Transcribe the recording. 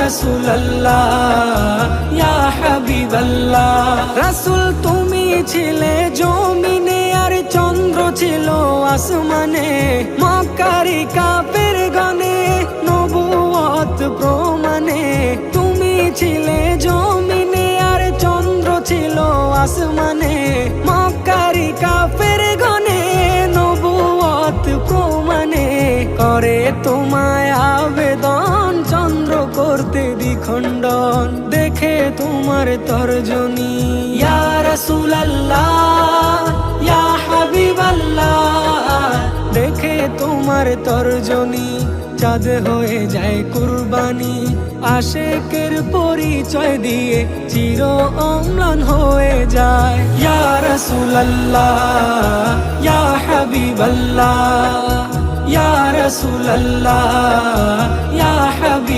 রাসূলুল্লাহ ইয়া হাবিবাল্লাহ। রাসূল তুমি ছিলে জমিনে আর চন্দ্র ছিল আসমানে, মক্কারি কাফের গনে নবুয়ত প্রমাণে। তুমি ছিলে জমিনে আর চন্দ্র ছিল আসমানে, মক্কারি কাফের গনে নবুয়ত প্রমাণে। করে তোমায় আবেদন চন্দ্র করতে দ্বিখণ্ডন, দেখে তোমার তর্জনী ইয়া রাসূলুল্লাহ ইয়া হাবিবাল্লাহ। দেখে তোমার তর্জনী চাঁদ হয়ে যায় কুরবানি, আশেকের পরিচয় দিয়ে চির অম্লান হয়ে যায়। ইয়া রাসূলুল্লাহ ইয়া হাবিবাল্লাহ ইয়া রাসূলুল্লাহ ইয়া হাবিব